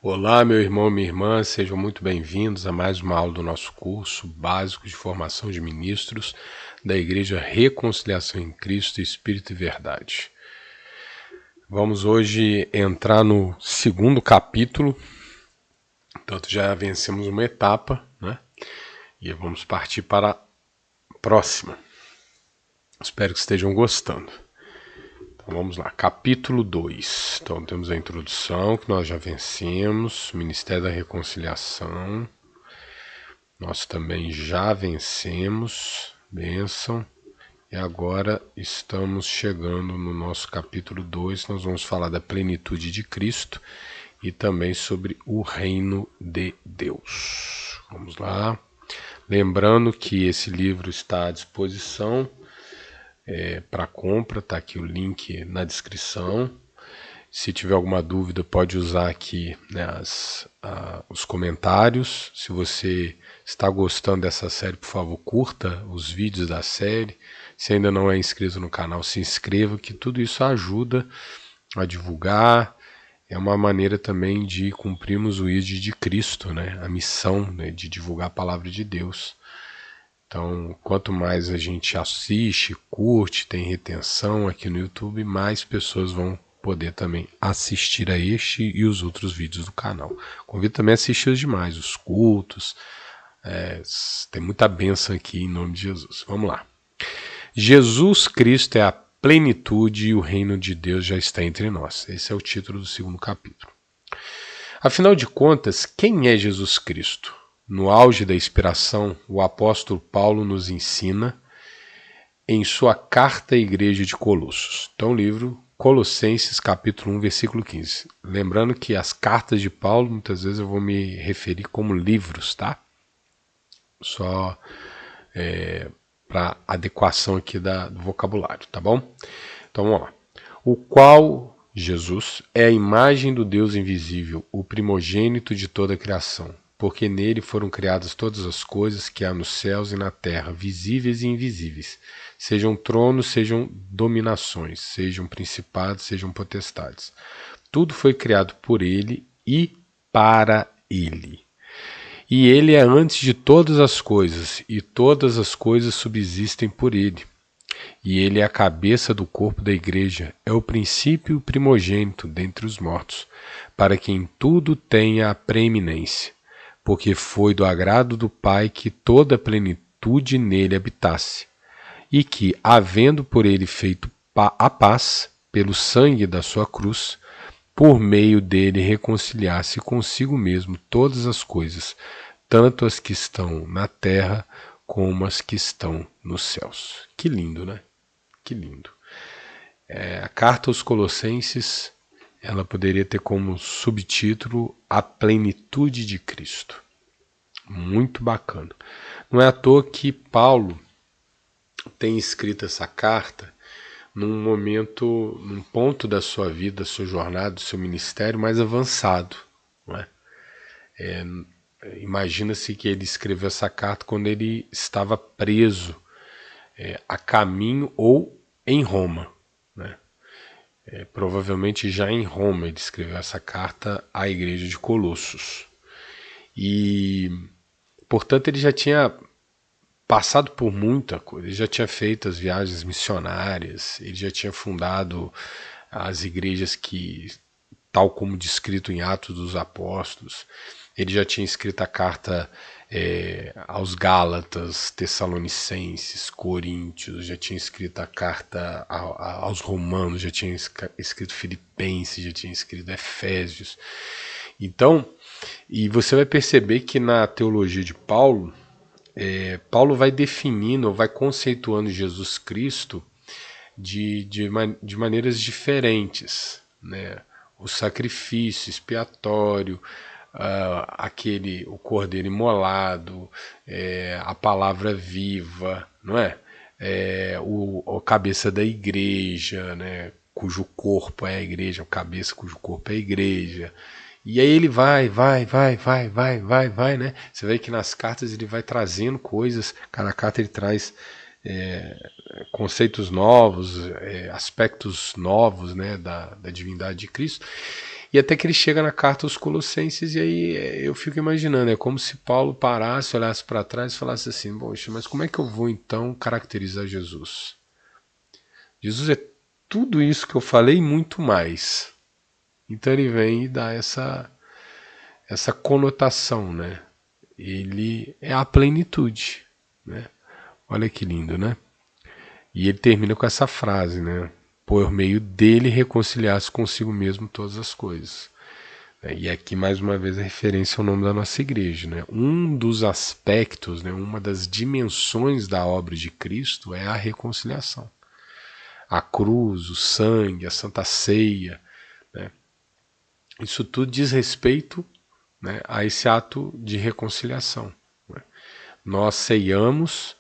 Olá, meu irmão, minha irmã, sejam muito bem-vindos a mais uma aula do nosso curso básico de formação de ministros da Igreja Reconciliação em Cristo, Espírito e Verdade. Vamos hoje entrar no segundo capítulo, portanto já vencemos uma etapa, né? E vamos partir para a próxima. Espero que estejam gostando. Então vamos lá, capítulo 2. Então temos a introdução, que nós já vencemos, Ministério da Reconciliação. Nós também já vencemos, bênção. E agora estamos chegando no nosso capítulo 2, nós vamos falar da plenitude de Cristo e também sobre o reino de Deus. Vamos lá. Lembrando que esse livro está à disposição para compra, está aqui o link na descrição. Se tiver alguma dúvida, pode usar aqui, né, os comentários. Se você está gostando dessa série, por favor, curta os vídeos da série. Se ainda não é inscrito no canal, se inscreva, que tudo isso ajuda a divulgar. É uma maneira também de cumprirmos o ID de Cristo, né, a missão, né, de divulgar a palavra de Deus. Então, quanto mais a gente assiste, curte, tem retenção aqui no YouTube, mais pessoas vão poder também assistir a este e os outros vídeos do canal. Convido também a assistir os demais, os cultos. Tem muita bênção aqui em nome de Jesus. Vamos lá. Jesus Cristo é a plenitude e o reino de Deus já está entre nós. Esse é o título do segundo capítulo. Afinal de contas, quem é Jesus Cristo? No auge da inspiração, o apóstolo Paulo nos ensina em sua carta à igreja de Colossos. Então, livro Colossenses, capítulo 1, versículo 15. Lembrando que as cartas de Paulo, muitas vezes eu vou me referir como livros, tá? Só para adequação aqui do vocabulário, tá bom? Então, vamos lá. O qual, Jesus, é a imagem do Deus invisível, o primogênito de toda a criação. Porque nele foram criadas todas as coisas que há nos céus e na terra, visíveis e invisíveis, sejam tronos, sejam dominações, sejam principados, sejam potestades. Tudo foi criado por ele e para ele. E ele é antes de todas as coisas, e todas as coisas subsistem por ele. E ele é a cabeça do corpo da igreja, é o princípio primogênito dentre os mortos, para que em tudo tenha a preeminência. Porque foi do agrado do Pai que toda a plenitude nele habitasse, e que, havendo por ele feito a paz, pelo sangue da sua cruz, por meio dele reconciliasse consigo mesmo todas as coisas, tanto as que estão na terra como as que estão nos céus. Que lindo, né? Que lindo. A carta aos Colossenses, ela poderia ter como subtítulo A Plenitude de Cristo. Muito bacana. Não é à toa que Paulo tem escrito essa carta num momento, num ponto da sua vida, da sua jornada, do seu ministério mais avançado. Não é? Imagina-se que ele escreveu essa carta quando ele estava preso a caminho ou em Roma. Né? Provavelmente já em Roma ele escreveu essa carta à igreja de Colossos. E, portanto, ele já tinha passado por muita coisa, ele já tinha feito as viagens missionárias, ele já tinha fundado as igrejas que, tal como descrito em Atos dos Apóstolos, ele já tinha escrito a carta aos Gálatas, Tessalonicenses, Coríntios, já tinha escrito a carta aos Romanos, já tinha escrito Filipenses, já tinha escrito Efésios. Então, e você vai perceber que na teologia de Paulo, Paulo vai definindo, ou vai conceituando Jesus Cristo de maneiras diferentes, né? O sacrifício expiatório, o cordeiro imolado, a palavra viva, não é? A cabeça da igreja, né? Cujo corpo é a igreja, a cabeça cujo corpo é a igreja. E aí ele vai, né? Você vê que nas cartas ele vai trazendo coisas, cada carta ele traz conceitos novos, aspectos novos, né, da divindade de Cristo. E até que ele chega na carta aos Colossenses, e aí eu fico imaginando, é como se Paulo parasse, olhasse para trás e falasse assim, poxa, mas como é que eu vou então caracterizar Jesus? Jesus é tudo isso que eu falei e muito mais. Então ele vem e dá essa conotação, né? Ele é a plenitude, né? Olha que lindo, né? E ele termina com essa frase, né? Por meio dele reconciliar-se consigo mesmo todas as coisas. E aqui mais uma vez a referência ao nome da nossa igreja, né? Um dos aspectos, né? Uma das dimensões da obra de Cristo é a reconciliação. A cruz, o sangue, a Santa Ceia, né? Isso tudo diz respeito, né, a esse ato de reconciliação, né? Nós ceiamos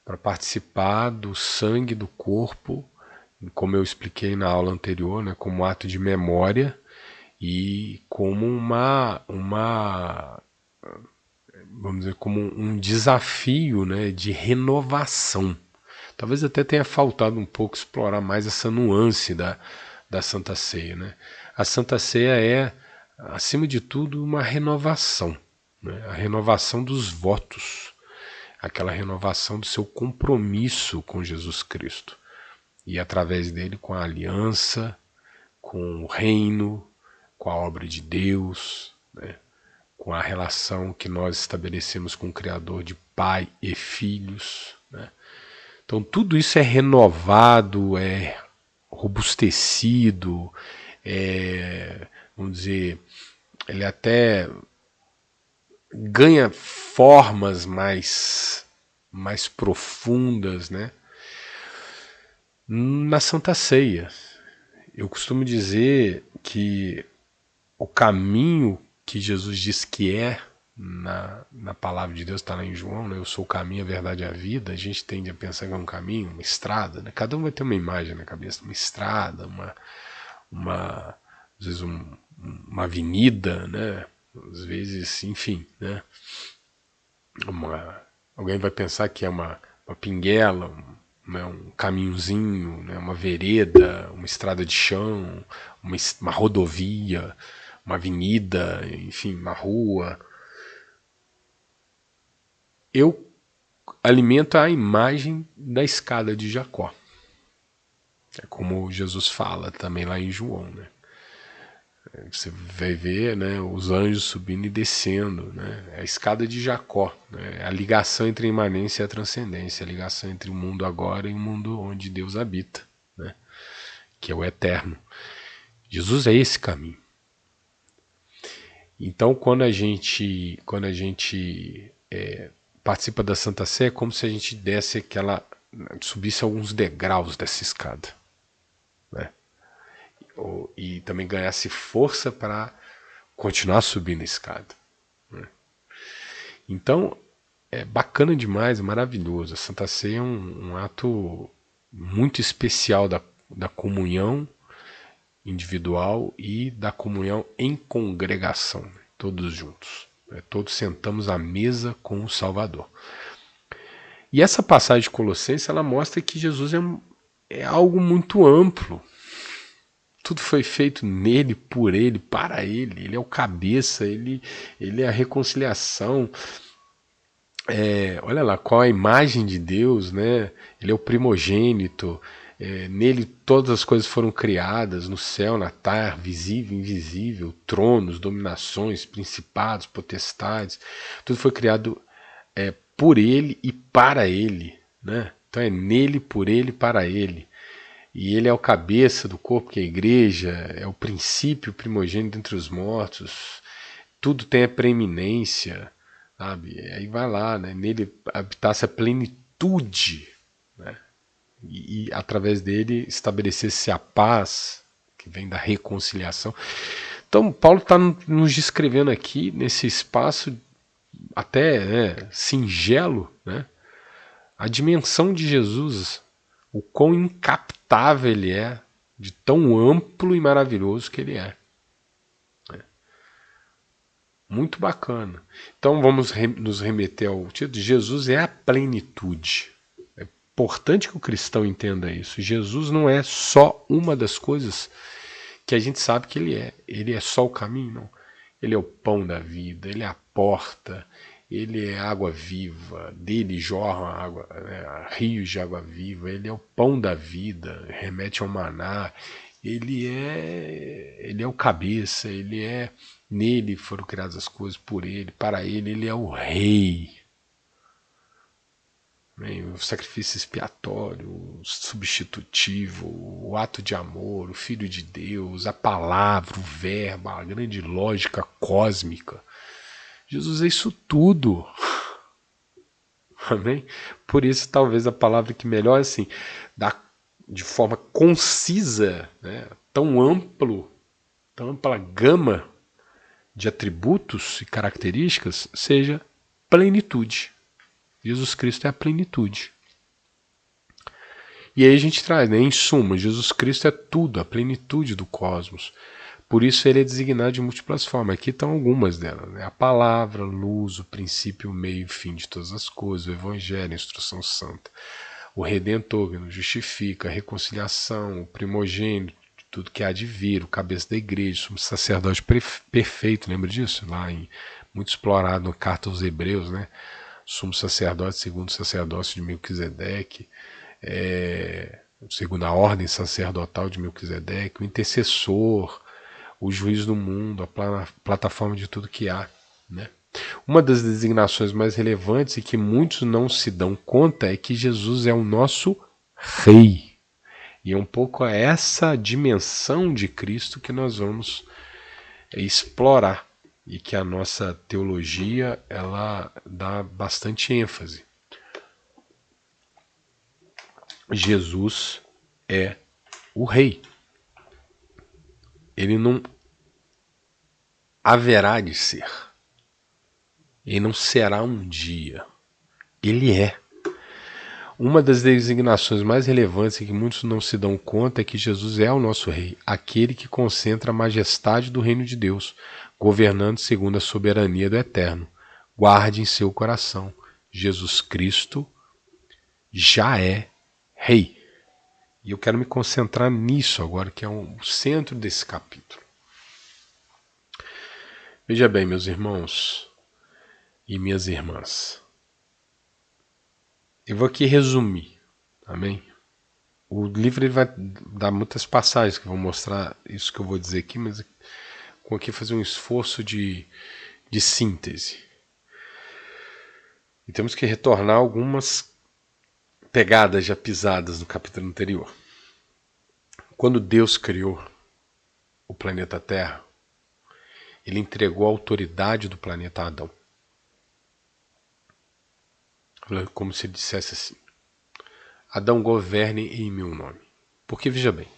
para participar do sangue do corpo, como eu expliquei na aula anterior, né, como ato de memória e como vamos dizer, como um desafio, né, de renovação. Talvez até tenha faltado um pouco explorar mais essa nuance da Santa Ceia, né? A Santa Ceia é, acima de tudo, uma renovação, né? A renovação dos votos, aquela renovação do seu compromisso com Jesus Cristo e através dele com a aliança, com o reino, com a obra de Deus, né? Com a relação que nós estabelecemos com o Criador de pai e filhos, né? Então tudo isso é renovado, é robustecido, vamos dizer, ele até ganha formas mais profundas, né? Na Santa Ceia. Eu costumo dizer que o caminho que Jesus diz que é, na palavra de Deus, está lá em João, né? Eu sou o caminho, a verdade e a vida. A gente tende a pensar que é um caminho, uma estrada, né? Cada um vai ter uma imagem na cabeça, uma estrada, às vezes uma avenida, né? Às vezes, enfim, né? Alguém vai pensar que é uma pinguela, um caminhozinho, né? Uma vereda, uma estrada de chão, uma rodovia, uma avenida, enfim, uma rua. Eu alimento a imagem da escada de Jacó. É como Jesus fala também lá em João, né? Você vai ver, né, os anjos subindo e descendo, né? É a escada de Jacó, né? É a ligação entre a imanência e a transcendência, a ligação entre o mundo agora e o mundo onde Deus habita, né? Que é o eterno. Jesus é esse caminho. Então, quando a gente participa da Santa Sé, é como se a gente subisse alguns degraus dessa escada, né? E também ganhasse força para continuar subindo a escada, né? Então, é bacana demais, é maravilhoso. A Santa Ceia é um ato muito especial da comunhão individual e da comunhão em congregação, né? Todos juntos, né? Todos sentamos à mesa com o Salvador. E essa passagem de Colossenses, ela mostra que Jesus é algo muito amplo. Tudo foi feito nele, por ele, para ele. Ele é o cabeça, ele é a reconciliação. Olha lá, qual a imagem de Deus, né? Ele é o primogênito. Nele todas as coisas foram criadas, no céu, na terra, visível, invisível, tronos, dominações, principados, potestades. Tudo foi criado por ele e para ele, né? Então é nele, por ele, para ele. E ele é o cabeça do corpo que é a igreja, é o princípio primogênito entre os mortos, tudo tem a preeminência, sabe? Aí vai lá, né? Nele habitasse a plenitude, né? E através dele estabelecesse a paz, que vem da reconciliação. Então Paulo está nos descrevendo aqui, nesse espaço até, né, singelo, né? A dimensão de Jesus, o quão incaptável ele é, de tão amplo e maravilhoso que ele é. Muito bacana. Então vamos nos remeter ao título. Jesus é a plenitude. É importante que o cristão entenda isso. Jesus não é só uma das coisas que a gente sabe que ele é só o caminho, não. Ele é o pão da vida, ele é a porta, ele é água viva, dele jorram água, rios de água viva, ele é o pão da vida, remete ao maná, ele é o cabeça, nele foram criadas as coisas, por ele, para ele é o rei. O sacrifício expiatório, o substitutivo, o ato de amor, o Filho de Deus, a palavra, o verbo, a grande lógica cósmica. Jesus é isso tudo. Amém? Por isso, talvez a palavra que melhor, assim, dá de forma concisa, né, tão ampla gama de atributos e características, seja plenitude. Jesus Cristo é a plenitude. E aí a gente traz, né, em suma, Jesus Cristo é tudo, a plenitude do cosmos. Por isso ele é designado de múltiplas formas. Aqui estão algumas delas, né? A palavra, luz, o princípio, o meio e fim de todas as coisas, o evangelho, a instrução santa, o redentor que nos justifica, a reconciliação, o primogênito de tudo que há de vir, o cabeça da igreja, o sacerdote perfeito, lembra disso? Lá muito explorado na carta aos Hebreus, né? Sumo sacerdote segundo o sacerdócio de Melquisedeque, segundo a ordem sacerdotal de Melquisedeque, o intercessor, o juiz do mundo, a plataforma de tudo que há, né? Uma das designações mais relevantes e que muitos não se dão conta é que Jesus é o nosso rei. E é um pouco essa dimensão de Cristo que nós vamos explorar e que a nossa teologia ela dá bastante ênfase. Jesus é o rei. Ele não haverá de ser. Ele não será um dia. Ele é. Uma das designações mais relevantes e que muitos não se dão conta é que Jesus é o nosso rei, aquele que concentra a majestade do reino de Deus, governando segundo a soberania do Eterno. Guarde em seu coração, Jesus Cristo já é rei. E eu quero me concentrar nisso agora, que é o centro desse capítulo. Veja bem, meus irmãos e minhas irmãs. Eu vou aqui resumir, amém? O livro ele vai dar muitas passagens que vão mostrar isso que eu vou dizer aqui, mas com aqui fazer um esforço de síntese. E temos que retornar algumas pegadas já pisadas no capítulo anterior. Quando Deus criou o planeta Terra, ele entregou a autoridade do planeta a Adão. Como se ele dissesse assim: Adão, governe em meu nome. Porque, veja bem,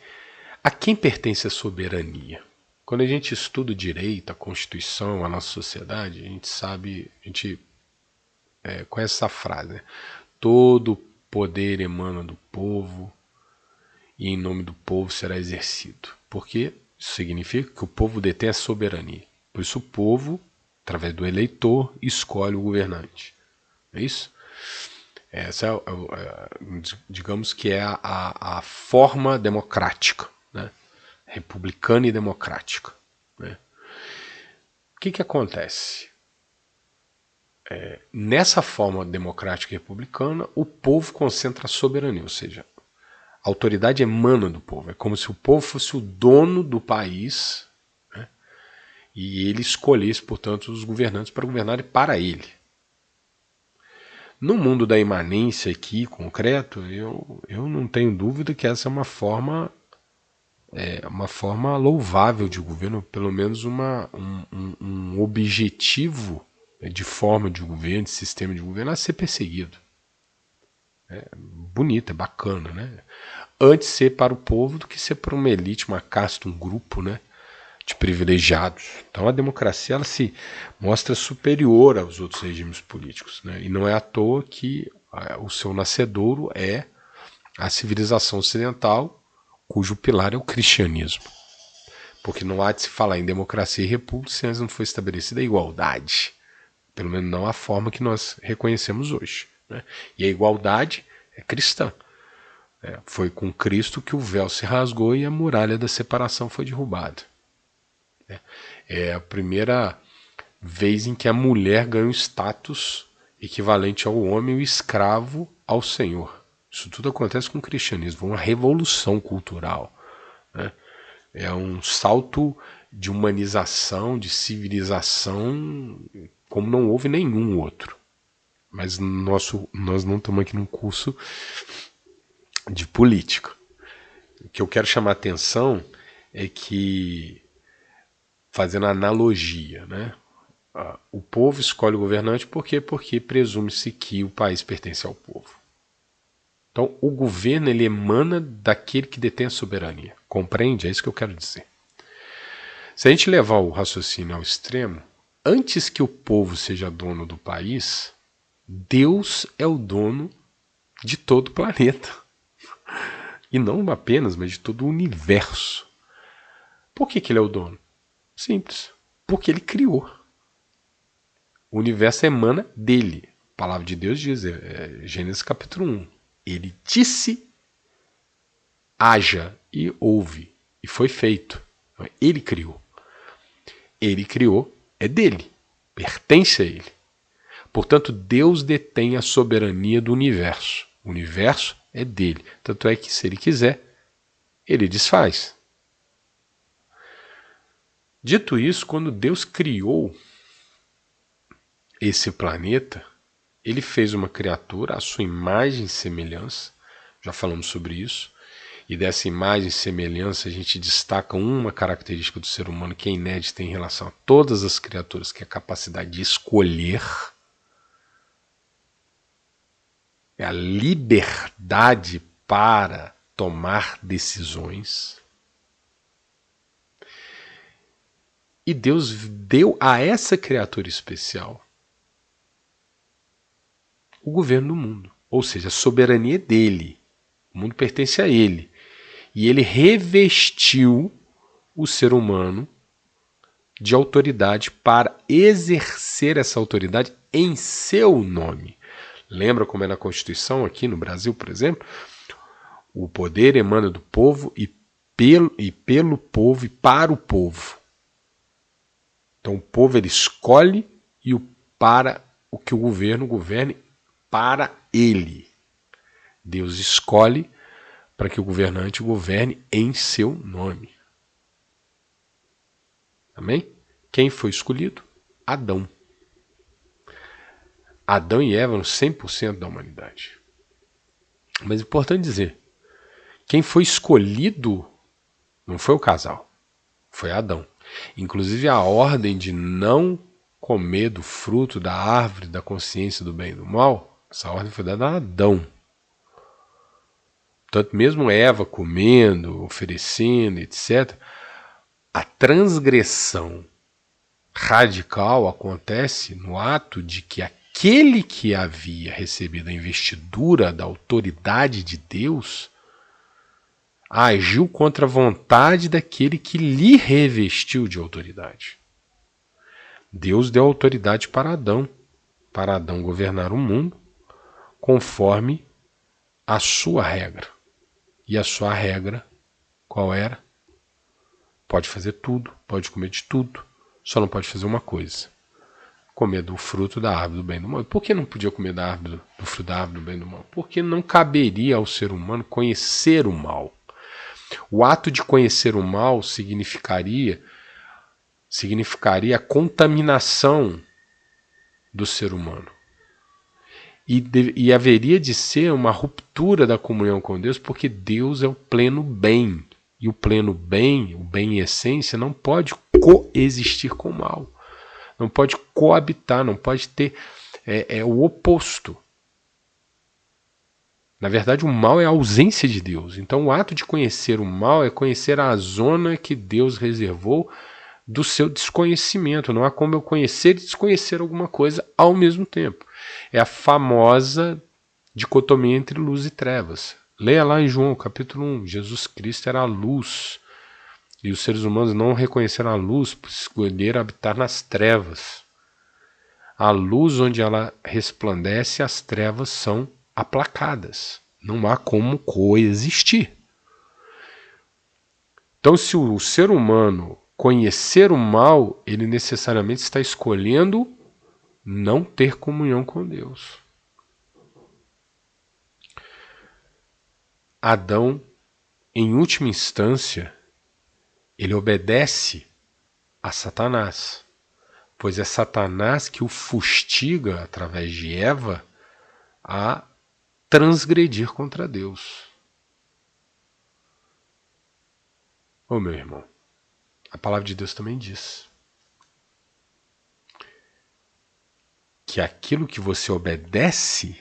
a quem pertence a soberania? Quando a gente estuda o direito, a Constituição, a nossa sociedade, a gente sabe, a gente conhece essa frase, né? Todo poder emana do povo e em nome do povo será exercido. Porque isso significa que o povo detém a soberania. Por isso o povo, através do eleitor, escolhe o governante. É isso? Essa digamos que é a forma democrática, né? Republicana e democrática, né? O que acontece? Nessa forma democrática e republicana, o povo concentra a soberania, ou seja, a autoridade emana do povo. É como se o povo fosse o dono do país, né? E ele escolhesse, portanto, os governantes para governarem para ele. No mundo da imanência aqui, concreto, eu não tenho dúvida que essa é uma forma louvável de governo, pelo menos um objetivo de forma de governo, de sistema de governo a ser perseguido. É bonito, é bacana, né? Antes ser para o povo do que ser para uma elite, uma casta, um grupo, né, de privilegiados. Então a democracia ela se mostra superior aos outros regimes políticos, né? E não é à toa que o seu nascedouro é a civilização ocidental, cujo pilar é o cristianismo. Porque não há de se falar em democracia e república se antes não foi estabelecida a igualdade. Pelo menos não a forma que nós reconhecemos hoje, né? E a igualdade é cristã. Foi com Cristo que o véu se rasgou e a muralha da separação foi derrubada. É a primeira vez em que a mulher ganha um status equivalente ao homem, o escravo ao Senhor. Isso tudo acontece com o cristianismo, uma revolução cultural. Né? É um salto de humanização, de civilização, como não houve nenhum outro. Mas nós não estamos aqui num curso de política. O que eu quero chamar a atenção é que, fazendo analogia, né? O povo escolhe o governante por quê? Porque presume-se que o país pertence ao povo. Então, o governo ele emana daquele que detém a soberania. Compreende? É isso que eu quero dizer. Se a gente levar o raciocínio ao extremo, antes que o povo seja dono do país, Deus é o dono de todo o planeta. E não apenas, mas de todo o universo. Por que ele é o dono? Simples. Porque ele criou. O universo emana dele. A palavra de Deus diz, Gênesis capítulo 1. Ele disse, haja e houve. E foi feito. Ele criou. Ele criou, é dele. Pertence a ele. Portanto, Deus detém a soberania do universo. O universo é dele. Tanto é que, se ele quiser, ele desfaz. Dito isso, quando Deus criou esse planeta, ele fez uma criatura à sua imagem e semelhança. Já falamos sobre isso. E dessa imagem e semelhança a gente destaca uma característica do ser humano que é inédita em relação a todas as criaturas, que é a capacidade de escolher. É a liberdade para tomar decisões. E Deus deu a essa criatura especial o governo do mundo. Ou seja, a soberania é dele. O mundo pertence a ele. E ele revestiu o ser humano de autoridade para exercer essa autoridade em seu nome. Lembra como é na Constituição aqui no Brasil, por exemplo? O poder emana do povo e pelo povo e para o povo. Então o povo ele escolhe e para o que o governo governe para ele. Deus escolhe para que o governante governe em seu nome. Amém? Quem foi escolhido? Adão. Adão e Eva eram 100% da humanidade. Mas é importante dizer, quem foi escolhido não foi o casal, foi Adão. Inclusive a ordem de não comer do fruto da árvore da consciência do bem e do mal, essa ordem foi dada a Adão. Portanto, mesmo Eva comendo, oferecendo, etc., a transgressão radical acontece no ato de que aquele que havia recebido a investidura da autoridade de Deus agiu contra a vontade daquele que lhe revestiu de autoridade. Deus deu autoridade para Adão governar o mundo conforme a sua regra. E a sua regra, qual era? Pode fazer tudo, pode comer de tudo, só não pode fazer uma coisa: comer do fruto da árvore do bem e do mal. Por que não podia comer do fruto da árvore do bem e do mal? Porque não caberia ao ser humano conhecer o mal. O ato de conhecer o mal significaria a contaminação do ser humano. E haveria de ser uma ruptura da comunhão com Deus, porque Deus é o pleno bem. E o pleno bem, o bem em essência, não pode coexistir com o mal. Não pode coabitar, não pode ter... É o oposto. Na verdade, o mal é a ausência de Deus. Então, o ato de conhecer o mal é conhecer a zona que Deus reservou do seu desconhecimento. Não há como eu conhecer e desconhecer alguma coisa ao mesmo tempo. É a famosa dicotomia entre luz e trevas. Leia lá em João, capítulo 1. Jesus Cristo era a luz. E os seres humanos não reconheceram a luz por escolher habitar nas trevas. A luz, onde ela resplandece, as trevas são aplacadas. Não há como coexistir. Então, se o ser humano conhecer o mal, ele necessariamente está escolhendo não ter comunhão com Deus. Adão, em última instância, ele obedece a Satanás, pois é Satanás que o fustiga, através de Eva, a transgredir contra Deus. Ô meu irmão, a palavra de Deus também diz que aquilo que você obedece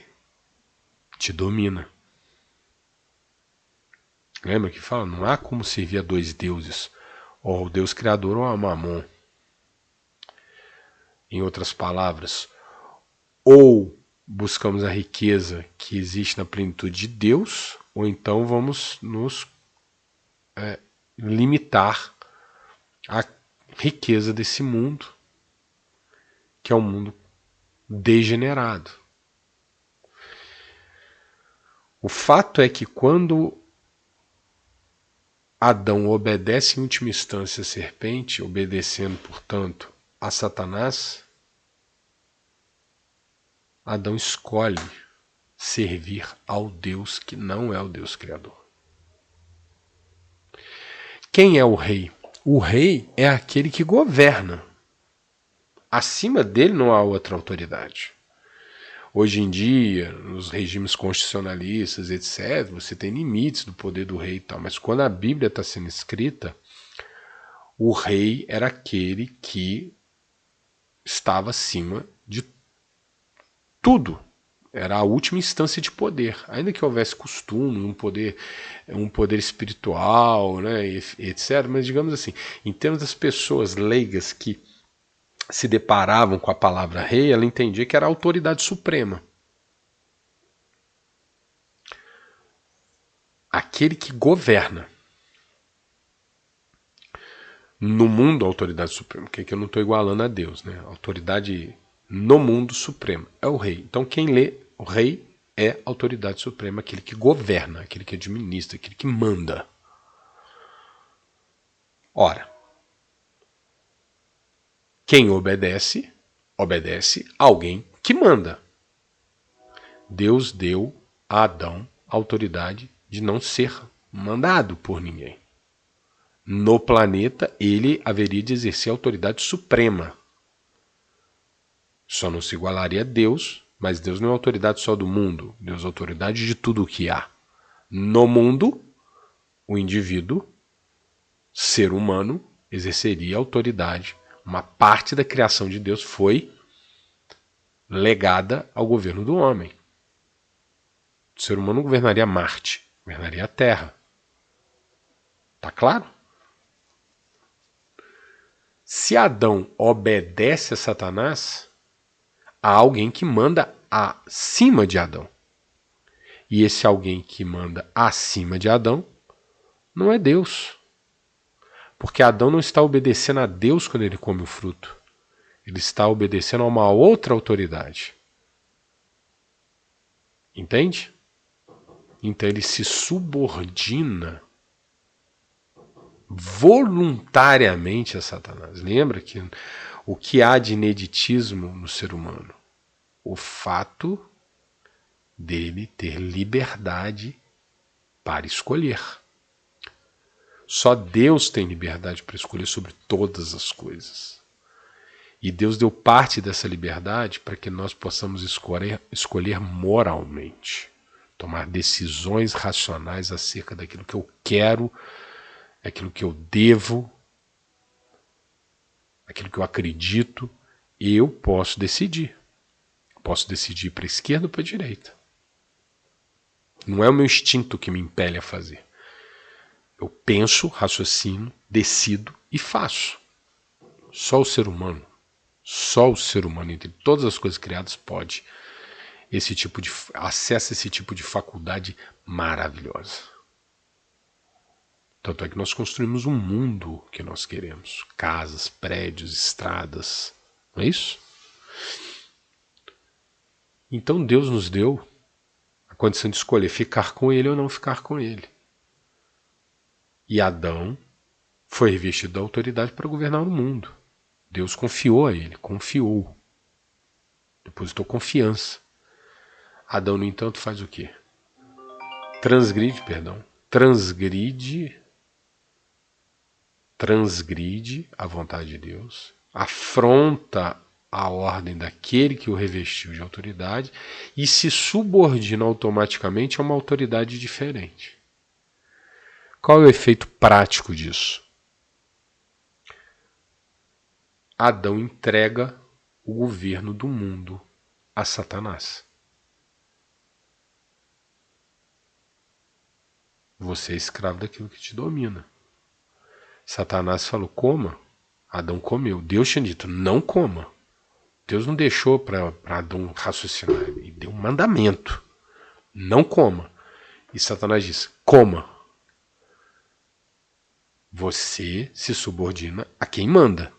te domina. Lembra que fala? Não há como servir a dois deuses, ou o Deus Criador ou a Mamon. Em outras palavras, ou buscamos a riqueza que existe na plenitude de Deus, ou então vamos nos limitar à riqueza desse mundo, que é um mundo degenerado. O fato é que quando Adão obedece em última instância a serpente, obedecendo, portanto, a Satanás, Adão escolhe servir ao Deus que não é o Deus Criador. Quem é o rei? O rei é aquele que governa. Acima dele não há outra autoridade. Hoje em dia, nos regimes constitucionalistas, etc., você tem limites do poder do rei e tal, mas quando a Bíblia está sendo escrita, o rei era aquele que estava acima de tudo. Era a última instância de poder, ainda que houvesse costume, um poder espiritual, né, etc. Mas digamos assim, em termos das pessoas leigas que se deparavam com a palavra rei, ela entendia que era a autoridade suprema. Aquele que governa. No mundo, a autoridade suprema, que aqui eu não estou igualando a Deus, né? A autoridade no mundo suprema é o rei. Então quem lê o rei é a autoridade suprema, aquele que governa, aquele que administra, aquele que manda. Ora, quem obedece, obedece a alguém que manda. Deus deu a Adão a autoridade de não ser mandado por ninguém. No planeta, ele haveria de exercer a autoridade suprema. Só não se igualaria a Deus, mas Deus não é autoridade só do mundo. Deus é autoridade de tudo o que há. No mundo, o indivíduo, ser humano, exerceria autoridade. Uma parte da criação de Deus foi legada ao governo do homem. O ser humano governaria Marte, governaria a Terra. Tá claro? Se Adão obedece a Satanás, há alguém que manda acima de Adão. E esse alguém que manda acima de Adão não é Deus. Porque Adão não está obedecendo a Deus quando ele come o fruto. Ele está obedecendo a uma outra autoridade. Entende? Então ele se subordina voluntariamente a Satanás. Lembra que o que há de ineditismo no ser humano? O fato dele ter liberdade para escolher. Só Deus tem liberdade para escolher sobre todas as coisas. E Deus deu parte dessa liberdade para que nós possamos escolher moralmente. Tomar decisões racionais acerca daquilo que eu quero, aquilo que eu devo, aquilo que eu acredito. Eu posso decidir. Posso decidir para a esquerda ou para a direita. Não é o meu instinto que me impele a fazer. Eu penso, raciocino, decido e faço. Só o ser humano entre todas as coisas criadas pode acessa esse tipo de faculdade maravilhosa. Tanto é que nós construímos um mundo que nós queremos. Casas, prédios, estradas. Não é isso? Então Deus nos deu condição de escolher ficar com ele ou não ficar com ele. E Adão foi revestido da autoridade para governar o mundo. Deus confiou a ele, depositou confiança. Adão, no entanto, faz o quê? Transgride a vontade de Deus, afronta a ordem daquele que o revestiu de autoridade e se subordina automaticamente a uma autoridade diferente. Qual é o efeito prático disso? Adão entrega o governo do mundo a Satanás. Você é escravo daquilo que te domina. Satanás falou, coma. Adão comeu. Deus tinha dito, não coma. Deus não deixou para Adão raciocinar. Ele deu um mandamento. Não coma. E Satanás disse, coma. Você se subordina a quem manda.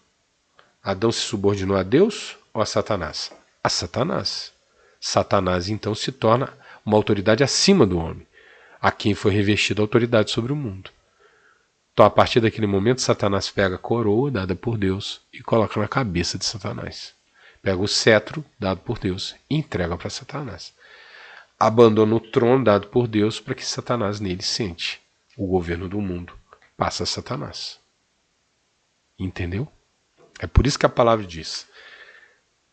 Adão se subordinou a Deus ou a Satanás? A Satanás. Satanás então se torna uma autoridade acima do homem, a quem foi revestida a autoridade sobre o mundo. Então, a partir daquele momento, Satanás pega a coroa dada por Deus e coloca na cabeça de Satanás. Pega o cetro dado por Deus e entrega para Satanás. Abandona o trono dado por Deus para que Satanás nele sente. O governo do mundo passa a Satanás. Entendeu? É por isso que a palavra diz,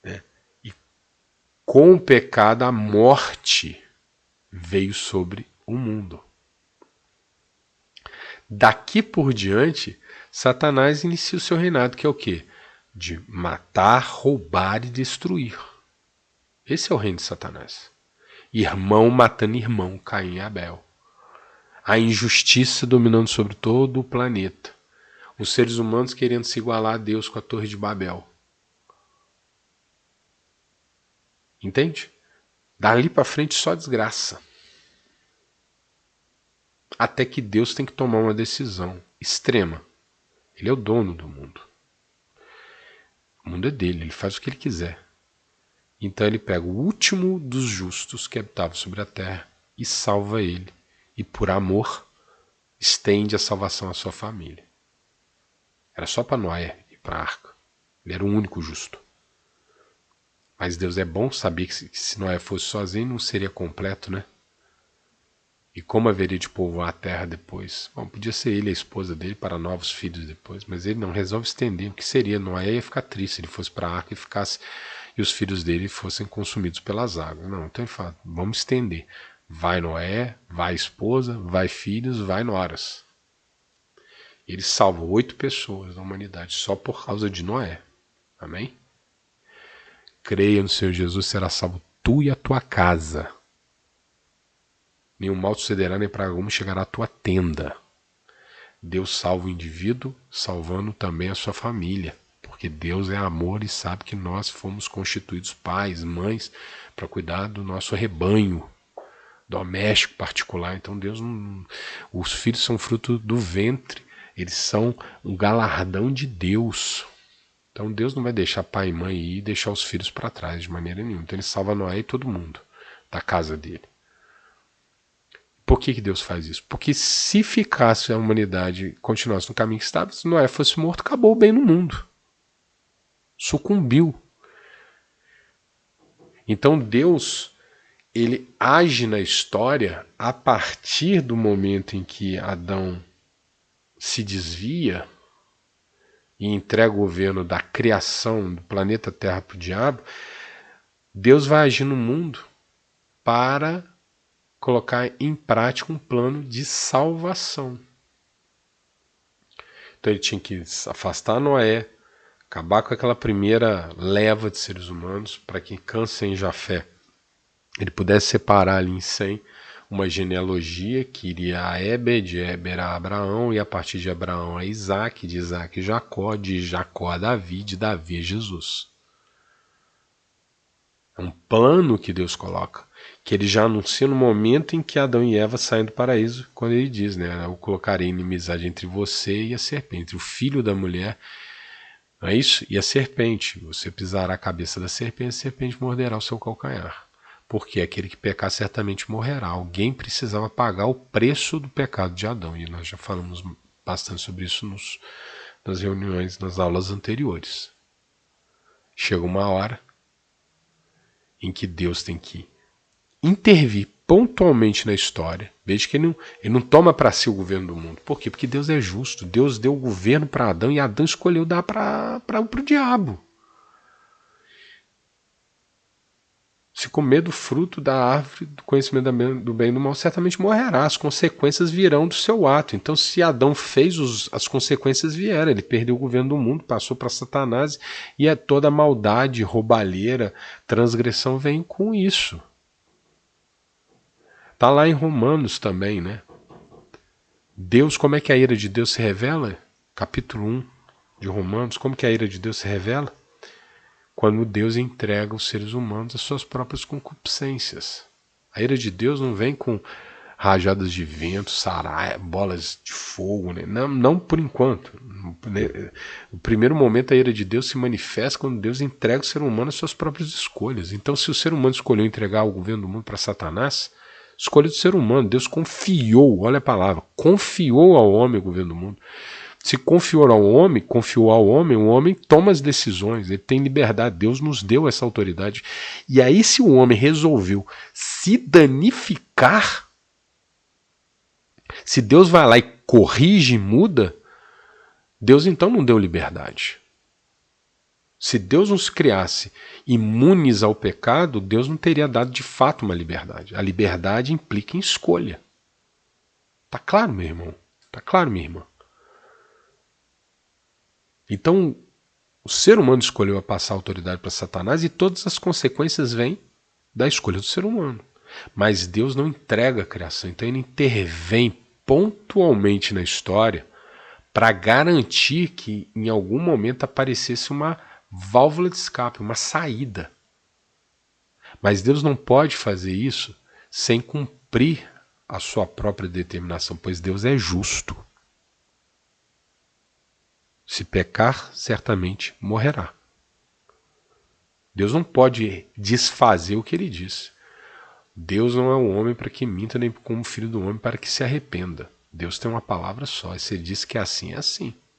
né? E com o pecado a morte veio sobre o mundo. Daqui por diante, Satanás inicia o seu reinado, que é o quê? De matar, roubar e destruir. Esse é o reino de Satanás. Irmão matando irmão, Caim e Abel. A injustiça dominando sobre todo o planeta. Os seres humanos querendo se igualar a Deus com a Torre de Babel. Entende? Dali para frente só desgraça. Até que Deus tem que tomar uma decisão extrema. Ele é o dono do mundo. O mundo é dele, ele faz o que ele quiser. Então ele pega o último dos justos que habitavam sobre a terra e salva ele. E por amor, estende a salvação à sua família. Era só para Noé e para a arca. Ele era o único justo. Mas Deus é bom, sabia que se Noé fosse sozinho não seria completo, né? E como haveria de povoar a terra depois? Bom, podia ser ele, a esposa dele, para novos filhos depois, mas ele não resolve estender. O que seria? Noé ia ficar triste se ele fosse para a arca e os filhos dele fossem consumidos pelas águas. Não, então ele fala, vamos estender. Vai Noé, vai esposa, vai filhos, vai noras. Ele salva 8 pessoas da humanidade só por causa de Noé. Amém? Creia no Senhor Jesus, será salvo tu e a tua casa. Nenhum mal sucederá, nem praga alguma chegará à tua tenda. Deus salva o indivíduo, salvando também a sua família. Porque Deus é amor e sabe que nós fomos constituídos pais, mães, para cuidar do nosso rebanho doméstico particular. Então Deus não... Os filhos são fruto do ventre. Eles são um galardão de Deus. Então Deus não vai deixar pai e mãe ir e deixar os filhos para trás de maneira nenhuma. Então ele salva Noé e todo mundo da casa dele. Por que Deus faz isso? Porque se ficasse a humanidade, continuasse no caminho que estava, se Noé fosse morto, acabou o bem no mundo. Sucumbiu. Então Deus, ele age na história a partir do momento em que Adão se desvia e entrega o governo da criação do planeta Terra para o diabo. Deus vai agir no mundo para colocar em prática um plano de salvação. Então ele tinha que afastar Noé, acabar com aquela primeira leva de seres humanos, para que Cã, Sem e Jafé ele pudesse separar ali em Sem uma genealogia que iria a Éber, de Éber a Abraão, e a partir de Abraão a Isaac, de Isaac a Jacó, de Jacó a Davi, de Davi a Jesus. É um plano que Deus coloca, que ele já anuncia no momento em que Adão e Eva saem do paraíso, quando ele diz, né, eu colocarei inimizade entre você e a serpente, entre o filho da mulher, não é isso? E a serpente, você pisará a cabeça da serpente morderá o seu calcanhar. porque aquele que pecar certamente morrerá. Alguém precisava pagar o preço do pecado de Adão, e nós já falamos bastante sobre isso nas reuniões, nas aulas anteriores. Chega uma hora em que Deus tem que intervir pontualmente na história. Veja que ele não toma para si o governo do mundo. Por quê? Porque Deus é justo. Deus deu o governo para Adão e Adão escolheu dar para o diabo. Se comer do fruto da árvore do conhecimento do bem e do mal, certamente morrerá. As consequências virão do seu ato. Então, se Adão fez, as consequências vieram. Ele perdeu o governo do mundo, passou para Satanás, e toda a maldade, roubalheira, transgressão vem com isso. Está lá em Romanos também, né? Deus, como é que a ira de Deus se revela? Capítulo 1 de Romanos, como que a ira de Deus se revela? Quando Deus entrega os seres humanos às suas próprias concupiscências. A ira de Deus não vem com rajadas de vento, bolas de fogo, né? Não por enquanto. No primeiro momento a ira de Deus se manifesta quando Deus entrega o ser humano às suas próprias escolhas. Então, se o ser humano escolheu entregar o governo do mundo para Satanás, escolha do ser humano. Deus confiou, olha a palavra, confiou ao homem o governo do mundo. Se confiou ao homem, o homem toma as decisões, ele tem liberdade, Deus nos deu essa autoridade. E aí, se o homem resolveu se danificar, se Deus vai lá e corrige e muda, Deus então não deu liberdade. Se Deus nos criasse imunes ao pecado, Deus não teria dado de fato uma liberdade. A liberdade implica em escolha. Tá claro, meu irmão? Tá claro, minha irmã? Então, o ser humano escolheu a passar a autoridade para Satanás e todas as consequências vêm da escolha do ser humano. Mas Deus não entrega a criação, então ele intervém pontualmente na história para garantir que em algum momento aparecesse uma válvula de escape, uma saída. Mas Deus não pode fazer isso sem cumprir a sua própria determinação, pois Deus é justo. Se pecar, certamente morrerá. Deus não pode desfazer o que ele disse. Deus não é um homem para que minta, nem como filho do homem para que se arrependa. Deus tem uma palavra só, e se ele disse que é assim.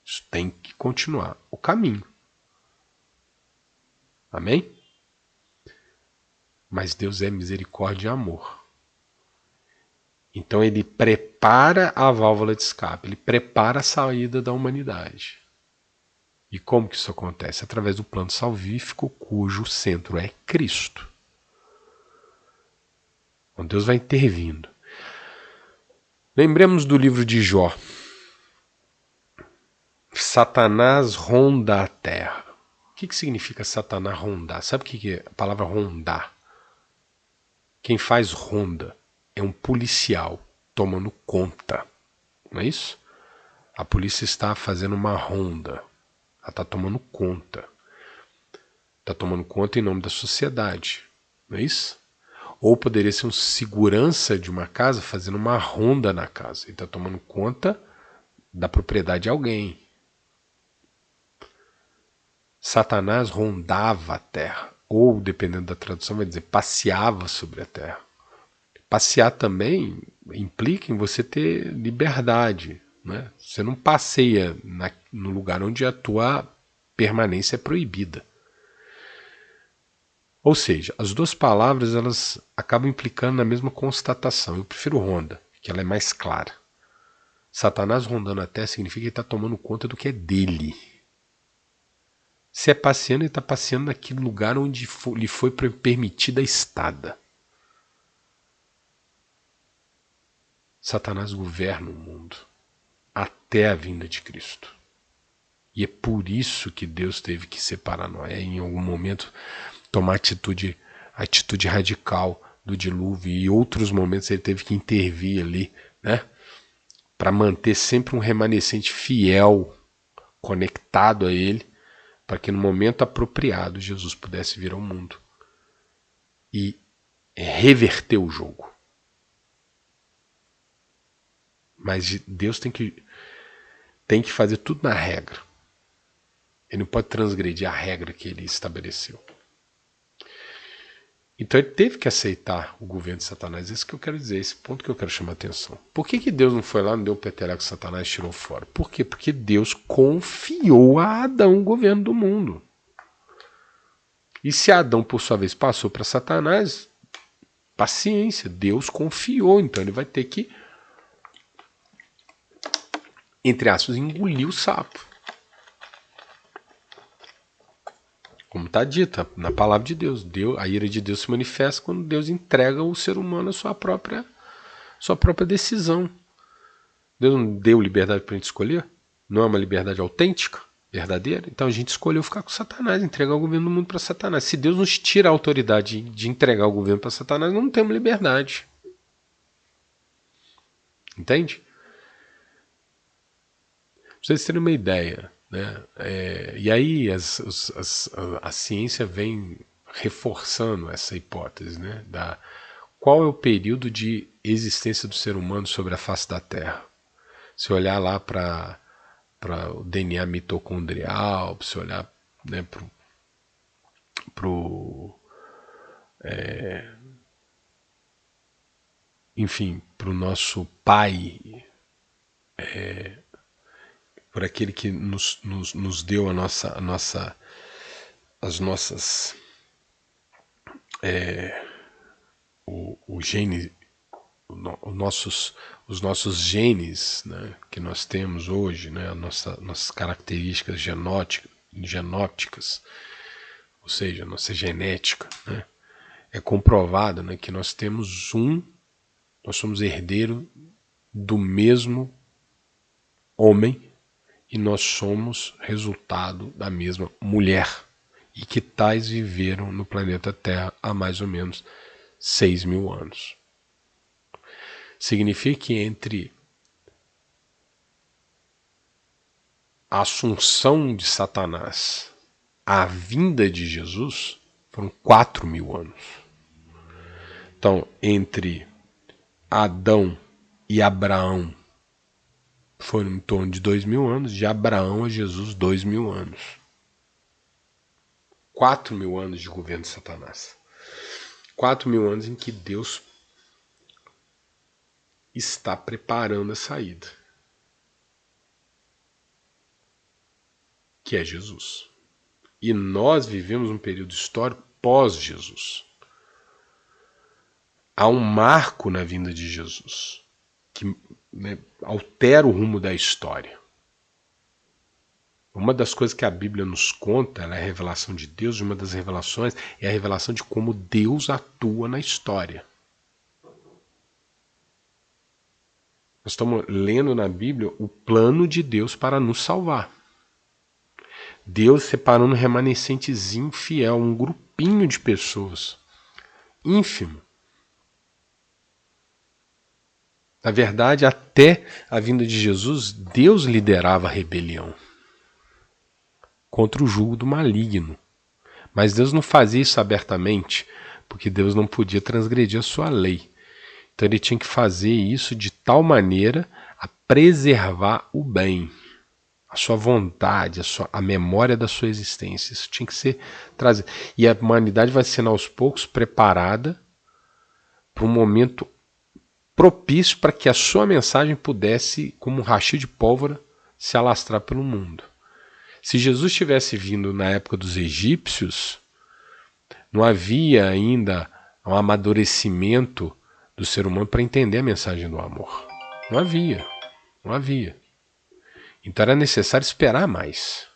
Isso tem que continuar o caminho. Amém? Mas Deus é misericórdia e amor. Então ele prepara a válvula de escape, ele prepara a saída da humanidade. E como que isso acontece? Através do plano salvífico, cujo centro é Cristo. Então Deus vai intervindo. Lembremos do livro de Jó. Satanás ronda a terra. O que significa Satanás rondar? Sabe o que é a palavra rondar? Quem faz ronda é um policial tomando conta. Não é isso? A polícia está fazendo uma ronda. Ela está tomando conta. Está tomando conta em nome da sociedade. Não é isso? Ou poderia ser um segurança de uma casa fazendo uma ronda na casa. Ele está tomando conta da propriedade de alguém. Satanás rondava a terra. Ou, dependendo da tradução, vai dizer passeava sobre a terra. Passear também implica em você ter liberdade. Né? Você não passeia no lugar onde a tua permanência é proibida. Ou seja, as duas palavras elas acabam implicando na mesma constatação. Eu prefiro ronda, que ela é mais clara. Satanás rondando a terra significa que ele está tomando conta do que é dele. Se é passeando, ele está passeando naquele lugar onde lhe foi permitida a estada. Satanás governa o mundo até a vinda de Cristo. E é por isso que Deus teve que separar Noé em algum momento, tomar atitude radical do dilúvio, e em outros momentos ele teve que intervir ali, né, para manter sempre um remanescente fiel, conectado a ele, para que no momento apropriado Jesus pudesse vir ao mundo e reverter o jogo. Mas Deus tem que fazer tudo na regra. Ele não pode transgredir a regra que ele estabeleceu. Então ele teve que aceitar o governo de Satanás. Isso que eu quero dizer, esse ponto que eu quero chamar a atenção. Por que Deus não foi lá, não deu o peteleco Satanás e tirou fora? Por quê? Porque Deus confiou a Adão o governo do mundo. E se Adão, por sua vez, passou para Satanás, paciência, Deus confiou, então ele vai ter que, entre aspas, engolir o sapo. Como está dito na palavra de Deus, a ira de Deus se manifesta quando Deus entrega ao ser humano a sua própria decisão. Deus não deu liberdade para a gente escolher? Não é uma liberdade autêntica, verdadeira? Então a gente escolheu ficar com Satanás, entregar o governo do mundo para Satanás. Se Deus nos tira a autoridade de entregar o governo para Satanás, não temos liberdade. Entende? Pra vocês terem uma ideia, né? E aí a ciência vem reforçando essa hipótese, né? Qual é o período de existência do ser humano sobre a face da Terra? Se olhar lá para o DNA mitocondrial, se olhar, né, enfim, para o nosso pai, por aquele que nos deu as nossas o gene, os nossos genes, né, que nós temos hoje, né, nossas características genóticas, ou seja, nossa genética, né, é comprovado, né, que nós somos herdeiro do mesmo homem e nós somos resultado da mesma mulher, e que tais viveram no planeta Terra há mais ou menos 6.000 anos. Significa que entre a assunção de Satanás à vinda de Jesus foram 4.000 anos. Então, entre Adão e Abraão foram em torno de 2.000 anos, de Abraão a Jesus 2.000 anos. 4.000 anos de governo de Satanás. 4.000 anos em que Deus está preparando a saída, que é Jesus. E nós vivemos um período histórico pós-Jesus. Há um marco na vinda de Jesus que, né, altera o rumo da história. Uma das coisas que a Bíblia nos conta, ela é a revelação de Deus, e uma das revelações é a revelação de como Deus atua na história. Nós estamos lendo na Bíblia o plano de Deus para nos salvar. Deus separando um remanescentezinho fiel, um grupinho de pessoas, ínfimo. Na verdade, até a vinda de Jesus, Deus liderava a rebelião contra o jugo do maligno. Mas Deus não fazia isso abertamente, porque Deus não podia transgredir a sua lei. Então ele tinha que fazer isso de tal maneira a preservar o bem, a sua vontade, a memória da sua existência. Isso tinha que ser trazido. E a humanidade vai sendo aos poucos preparada para um momento propício para que a sua mensagem pudesse, como um rastilho de pólvora, se alastrar pelo mundo. Se Jesus tivesse vindo na época dos egípcios, não havia ainda um amadurecimento do ser humano para entender a mensagem do amor. Não havia. Então era necessário esperar mais.